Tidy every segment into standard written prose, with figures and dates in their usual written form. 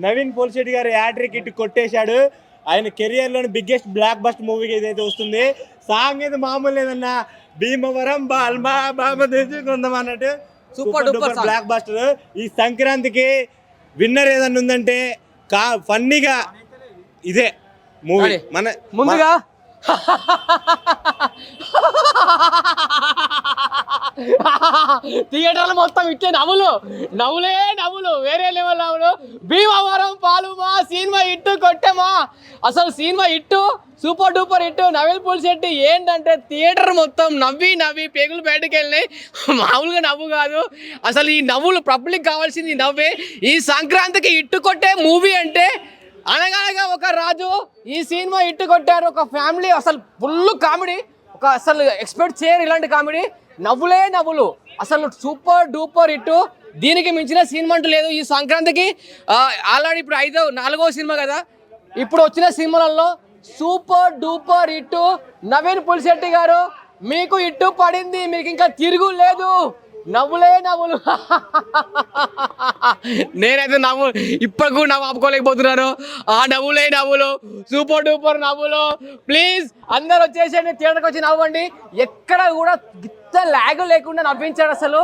నవీన్ పోలిశెట్టి గారు హ్యాట్రిక్ ఇటు కొట్టేశాడు. ఆయన కెరియర్లోని బిగ్గెస్ట్ బ్లాక్ బస్టర్ మూవీకి ఏదైతే వస్తుంది. సాంగ్ అయితే మామూలు లేదన్నా, భీమవరం బాల్మా బామ తెచ్చుకుందాం అన్నట్టు సూపర్ డూపర్ బ్లాక్ బస్టర్. ఈ సంక్రాంతికి విన్నర్ ఏదన్నా ఉందంటే ఫన్నీగా ఇదే మూవీ. మన ముందుగా థియేటర్లు మొత్తం ఇట్లే నవ్వులు వేరే లెవెల్ నవ్వులు. భీమవరం పాలుమా సినిమా ఇట్టు కొట్టమా, అసలు సినిమా ఇట్టు సూపర్ డూపర్ ఇట్టు. నవీన్ పోలిశెట్టి ఏంటంటే థియేటర్ మొత్తం నవ్వి పేగులు బయటకు వెళ్ళినాయి. మామూలుగా నవ్వు కాదు, అసలు ఈ నవ్వులు పబ్లిక్ కావాల్సింది నవ్వే. ఈ సంక్రాంతికి ఇట్టు కొట్టే మూవీ అంటే అనగనగా ఒక రాజు. ఈ సినిమా ఇట్టు కొట్టారు, ఒక ఫ్యామిలీ, అసలు ఫుల్ కామెడీ. అసలు ఎక్స్పెక్ట్ చేయరు ఇలాంటి కామెడీ. నవ్వులు అసలు సూపర్ డూపర్ ఇట్టు. దీనికి మించిన సినిమా అంటూ లేదు ఈ సంక్రాంతికి. ఆల్రెడీ ఇప్పుడు 4వ సినిమా కదా, ఇప్పుడు వచ్చిన సినిమాలలో సూపర్ డూపర్ ఇట్టు. నవీన్ పోలిశెట్టి గారు మీకు ఇట్టు పడింది, మీకు ఇంకా తిరుగు లేదు. నవ్వులు నేనైతే ఇప్పటికి కూడా నవ్వు ఆపుకోలేకపోతున్నాను. ఆ నవ్వులు సూపర్ డూపర్ నవ్వులు. ప్లీజ్ అందరు వచ్చేసండి, థియేటర్కి వచ్చి నవ్వండి. ఎక్కడ కూడా గిత్త లాగ్ లేకుండా నవ్వించాడు. అసలు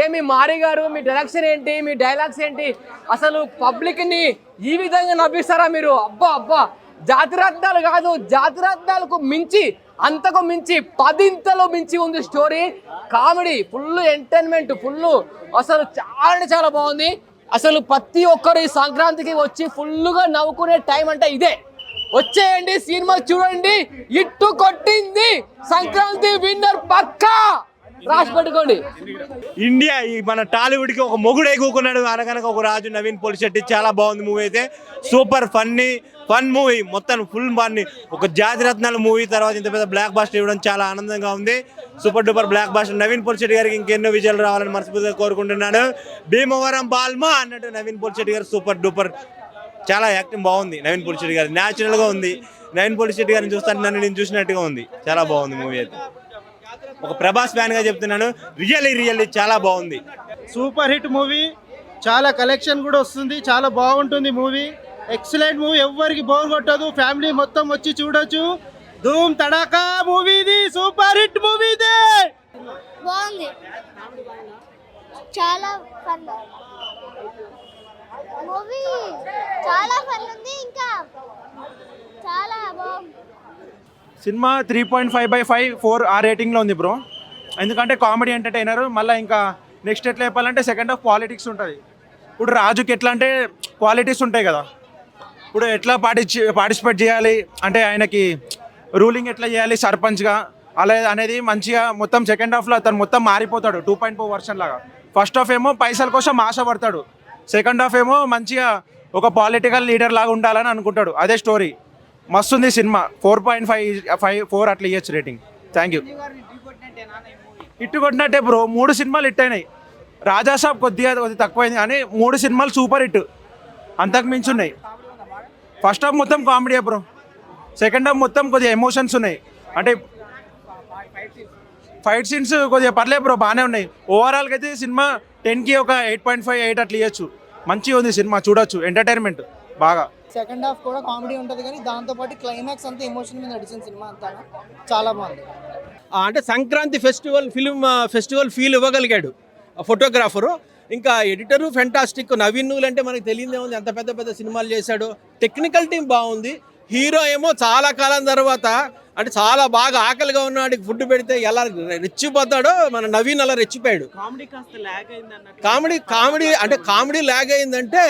ఏమి మారి గారు, మీ డైరెక్షన్ ఏంటి, మీ డైలాగ్స్ ఏంటి, అసలు పబ్లిక్ని ఈ విధంగా నవ్విస్తారా మీరు? అబ్బా జాతిరత్నాలు కాదు, జాతిరత్నాలకు మించి, అంతకు మించి 10 మించి ఉంది story. Comedy full, entertainment full, అసలు చాలా బాగుంది. అసలు ప్రతి ఒక్కరు ఈ సంక్రాంతికి వచ్చి ఫుల్గా నవ్వుకునే టైం అంటే ఇదే. వచ్చేయండి, సినిమా చూడండి. ఇట్టు కొట్టింది, సంక్రాంతి విన్నర్ పక్కా, రాసి పెట్టుకోండి. ఇండియా మన టాలీవుడ్కి ఒక మొగుడే కూకున్నాడు అనగనక ఒక రాజు నవీన్ పోలిశెట్టి. చాలా బాగుంది మూవీ అయితే, సూపర్ ఫన్ మూవీ, మొత్తం ఫుల్ ఫన్ని. ఒక జాతిరత్నాల మూవీ తర్వాత ఇంత పెద్ద బ్లాక్ బాస్టర్ ఇవ్వడం చాలా ఆనందంగా ఉంది. Super duper blockbuster. Naveen Polishetty గారికి ఇంకెన్నో విజయాలు రావాలని మనస్ఫూర్తిగా కోరుకుంటున్నాను. భీమవరం బాల్మా అన్నట్టు నవీన్ పోలిశెట్టి గారు సూపర్ డూపర్. చాలా యాక్టింగ్ బాగుంది నవీన్ పోలిశెట్టి గారు, న్యాచురల్గా ఉంది. నవీన్ పోలిశెట్టి గారిని చూస్తాను నన్ను నేను చూసినట్టుగా ఉంది. చాలా బాగుంది మూవీ అయితే. ఒక ప్రభాస్ ఫ్యాన్గా చెప్తున్నాను, రియల్లీ చాలా బాగుంది. సూపర్ హిట్ మూవీ, చాలా కలెక్షన్ కూడా వస్తుంది, చాలా బాగుంటుంది మూవీ. ఎక్సలెంట్ మూవీ, ఎవ్వరికి బోర్ కొట్టదు, ఫ్యామిలీ మొత్తం వచ్చి చూడొచ్చు. ధూమ్ తడాకా మూవీ ఇది, సూపర్ హిట్ మూవీ ఇది. బాగుంది, చాలా ఫన్ మూవీ, చాలా ఫన్ ఉంది, ఇంకా చాలా బాగుంది. సినిమా 3.5/5 4 ఆ రేటింగ్లో ఉంది బ్రో. ఎందుకంటే కామెడీ ఎంటర్టైనర్. మళ్ళీ ఇంకా నెక్స్ట్ ఎట్లా చెప్పాలంటే సెకండ్ హాఫ్ పాలిటిక్స్ ఉంటుంది. ఇప్పుడు రాజుకి ఎట్లా అంటే క్వాలిటీస్ ఉంటాయి కదా, ఇప్పుడు ఎట్లా పార్టిసిపేట్ చేయాలి అంటే ఆయనకి రూలింగ్ ఎట్లా చేయాలి సర్పంచ్గా అలా అనేది మంచిగా మొత్తం సెకండ్ హాఫ్లో అతను మొత్తం మారిపోతాడు 2.4 వర్షన్ లాగా. ఫస్ట్ హాఫ్ ఏమో పైసల కోసం ఆశపడతాడు, సెకండ్ హాఫ్ ఏమో మంచిగా ఒక పొలిటికల్ లీడర్ లాగా ఉండాలని అనుకుంటాడు. అదే స్టోరీ. మస్తుంది సినిమా. 4.5/4 అట్లా ఇవ్వచ్చు రేటింగ్. Thank you. హిట్ కొట్టినట్టే బ్రో, 3 సినిమాలు హిట్ అయినాయి. రాజాసాబ్ కొద్దిగా తక్కువైంది కానీ 3 సినిమాలు సూపర్ హిట్, అంతకు మించి ఉన్నాయి. ఫస్ట్ హాఫ్ మొత్తం కామెడీ బ్రో, సెకండ్ హాఫ్ మొత్తం కొద్దిగా ఎమోషన్స్ ఉన్నాయి. అంటే ఫైట్ సీన్స్ కొద్దిగా పర్లేదు బ్రో, బాగానే ఉన్నాయి. ఓవరాల్గా అయితే సినిమా 10కి ఒక 8.5 8 అట్లా ఇవ్వచ్చు. మంచిగా ఉంది సినిమా, చూడొచ్చు, ఎంటర్టైన్మెంట్ బాగా. సెకండ్ హాఫ్ కూడా కామెడీ ఉంటుంది కానీ దాంతోపాటు క్లైమాక్స్ అంతా ఎమోషన్ మీద నడిచిన సినిమా అంతా చాలా బాగుంది. అంటే సంక్రాంతి ఫెస్టివల్ ఫీల్ ఇవ్వగలిగాడు ఫోటోగ్రాఫరు. ఇంకా ఎడిటరు ఫెంటాస్టిక్. నవీన్ అంటే మనకు తెలియదే ఉంది, ఎంత పెద్ద సినిమాలు చేశాడు. టెక్నికల్ టీం బాగుంది. హీరో ఏమో చాలా కాలం తర్వాత అంటే చాలా బాగా ఆకలిగా ఉన్నాడు, ఫుడ్ పెడితే ఎలా రెచ్చిపోతాడో మన నవీన్ అలా రెచ్చిపోయాడు. కామెడీ ల్యాగ్ అయిందంటే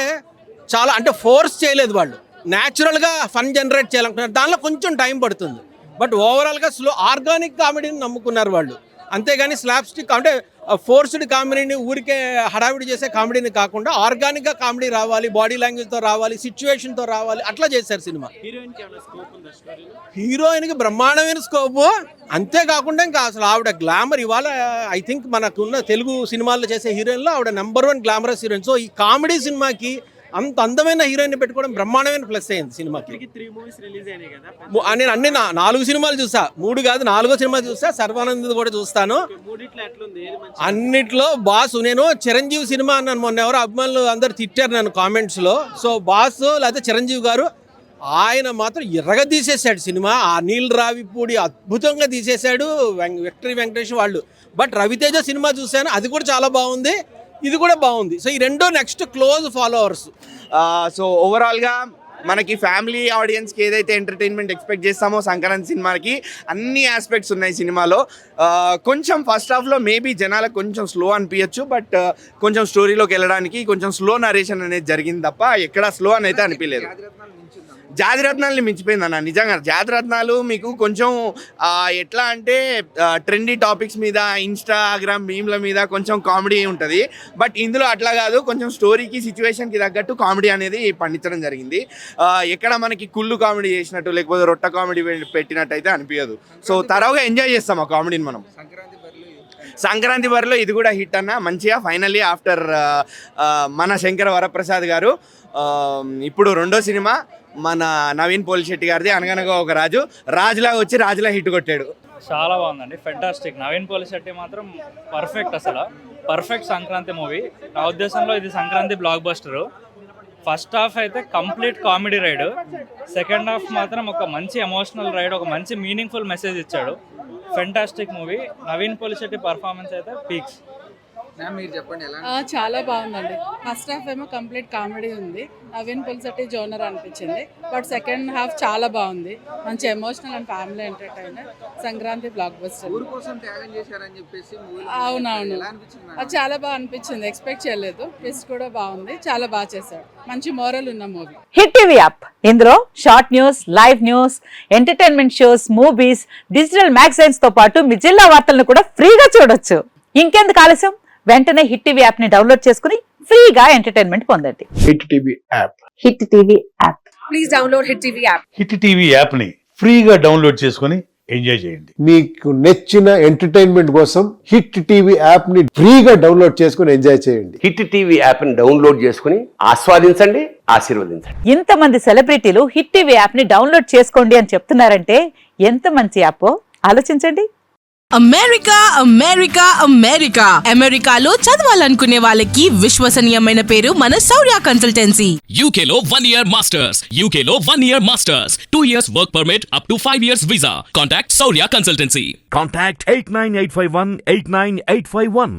చాలా, అంటే ఫోర్స్ చేయలేదు వాళ్ళు, న్యాచురల్గా ఫన్ జనరేట్ చేయాలనుకున్నారు. దానిలో కొంచెం టైం పడుతుంది. బట్ ఓవరాల్గా ఆర్గానిక్ కామెడీని నమ్ముకున్నారు వాళ్ళు. అంతేగాని స్లాప్స్టిక్ అంటే ఫోర్స్డ్ కామెడీని ఊరికే హడావిడి చేసే కామెడీని కాకుండా ఆర్గానిక్గా కామెడీ రావాలి, బాడీ లాంగ్వేజ్తో రావాలి, సిచ్యువేషన్తో రావాలి, అట్లా చేశారు సినిమా. హీరోయిన్కి బ్రహ్మాండమైన స్కోపు. అంతేకాకుండా ఇంకా అసలు ఆవిడ గ్లామర్ ఇవాళ ఐ థింక్ మనకున్న తెలుగు సినిమాల్లో చేసే హీరోయిన్లో ఆవిడ నెంబర్ 1 గ్లామరస్ హీరోయిన్. సో ఈ కామెడీ సినిమాకి అంత అందమైన హీరోయిన్ పెట్టుకోవడం బ్రహ్మాండమైన ప్లస్ అయింది సినిమాకి. 3 మూవీస్ రిలీజ్ అయినాయి కదా, నేను అన్ని 4 సినిమాలు చూసా, 3 కాదు 4గో సినిమా చూసా, సర్వానంద్ కూడా చూస్తాను. మూడిట్లో ఎట్లుంది? అన్నిట్లో బాస్. నేను చిరంజీవి సినిమా అన్నాను మొన్న, ఎవరో అభిమానులు అందరు తిట్టారు నన్ను కామెంట్స్లో. సో బాస్ లేకపోతే చిరంజీవి గారు, ఆయన మాత్రం ఎర్రగా తీసేశాడు సినిమా. అనిల్ రావిపూడి అద్భుతంగా తీసేశాడు, విక్టరీ వెంకటేష్ వాళ్ళు. బట్ రవితేజ సినిమా చూశాను, అది కూడా చాలా బాగుంది, ఇది కూడా బాగుంది. సో ఈ రెండో నెక్స్ట్ క్లోజ్ ఫాలోవర్స్. సో ఓవరాల్గా మనకి ఫ్యామిలీ ఆడియన్స్కి ఏదైతే ఎంటర్టైన్మెంట్ ఎక్స్పెక్ట్ చేస్తామో సంక్రాంతి సినిమాకి అన్ని ఆస్పెక్ట్స్ ఉన్నాయి సినిమాలో. కొంచెం ఫస్ట్ హాఫ్లో మేబీ జనాలకు కొంచెం స్లో అనిపించచ్చు, బట్ కొంచెం స్టోరీలోకి వెళ్ళడానికి కొంచెం స్లో నరేషన్ అనేది జరిగింది తప్ప ఎక్కడ స్లో అని అయితే అనిపించలేదు. జాతిరత్నాలని మించిపోయింది అన్న, నిజంగా. జాతిరత్నాలు మీకు కొంచెం ఎట్లా అంటే ట్రెండీ టాపిక్స్ మీద, ఇన్స్టాగ్రామ్ మీమ్ల మీద కొంచెం కామెడీ ఉంటుంది. బట్ ఇందులో అట్లా కాదు, కొంచెం స్టోరీకి సిచ్యువేషన్కి తగ్గట్టు కామెడీ అనేది పండించడం జరిగింది. ఎక్కడ మనకి కుళ్ళు కామెడీ చేసినట్టు లేకపోతే రొట్ట కామెడీ పెట్టినట్టు అయితే అనిపించదు. సో తరవుగా ఎంజాయ్ చేస్తాం ఆ కామెడీని మనం. సంక్రాంతి బరిలో ఇది కూడా హిట్ అన్న, మంచిగా ఫైనల్లీ ఆఫ్టర్ మన శంకర వరప్రసాద్ గారు ఇప్పుడు రెండో సినిమా మన నవీన్ పోలిశెట్టి గారిది అనగనగా ఒక రాజు, రాజులాగా వచ్చి రాజులా హిట్ కొట్టాడు. చాలా బాగుందండి, ఫెంటాస్టిక్. నవీన్ పోలిశెట్టి మాత్రం పర్ఫెక్ట్, అసలు పర్ఫెక్ట్ సంక్రాంతి మూవీ. నా ఉద్దేశంలో ఇది Sankranti blockbuster. First half అయితే complete comedy ride, second half మాత్రం ఒక మంచి ఎమోషనల్ రైడ్, ఒక మంచి మీనింగ్ఫుల్ మెసేజ్ ఇచ్చాడు. Fantastic movie. Naveen Polishetty performance అయితే పీక్స్. మీరు చెప్పండి ఎలా? చాలా బాగుందండి. ఫస్ట్ హాఫ్ ఏమో కంప్లీట్ కామెడీ ఉంది, నవీన్ పోలిశెట్టి జోనర్ అనిపించింది. బట్ సెకండ్ హాఫ్ చాలా బాగుంది, మంచి emotional and family entertainer, Sankranti blockbuster. ఊరు కోసం త్యాగం చేశారని చెప్పేసి అవునవును, ఎలా అనిపించింది? అది చాలా బాగా అనిపించింది, ఎక్స్పెక్ట్ చేయలేదు. ట్విస్ట్ కూడా బాగుంది, చాలా బాగా చేశాడు, మంచి మోరల్ ఉన్న మూవీ. హిట్ టీవీ యాప్, ఇందులో short news, live news, entertainment shows, movies, digital magazines తో పాటు మీ జిల్లా వార్తలను కూడా ఫ్రీగా చూడొచ్చు. ఇంకెందుకు ఆలస్యం, వెంటనే హిట్ టీవీ యాప్ ని డౌన్లోడ్ చేసుకుని ఫ్రీగా ఎంటర్టైన్మెంట్ పొందండి. Hit TV app. Hit TV app. Please download hit TV app. Hit TV app ని ఫ్రీగా డౌన్లోడ్ చేసుకుని ఎంజాయ్ చేయండి. మీకు నచ్చిన ఎంటర్టైన్మెంట్ కోసం హిట్ టీవీ యాప్ ని ఫ్రీగా డౌన్లోడ్ చేసుకుని ఎంజాయ్ చేయండి. హిట్ టీవీ యాప్ ని డౌన్లోడ్ చేసుకుని ఆస్వాదించండి, ఆశీర్వదించండి. ఇంతమంది సెలబ్రిటీలు హిట్ టీవీ యాప్ ని డౌన్లోడ్ చేసుకోండి అని చెప్తున్నారంటే ఎంత మంచి యాప్ ఆలోచించండి. అమెరికా అమెరికా అమెరికా అమెరికాలో చదవాలనుకునే వాళ్ళకి విశ్వసనీయమైన పేరు మన శౌర్య కన్సల్టెన్సీ. యూకేలో 1 year మాస్టర్స్, యూకేలో 1 year masters, 2 years work permit, up to 5 years visa. Contact Shaurya consultancy. Contact 89851 89851.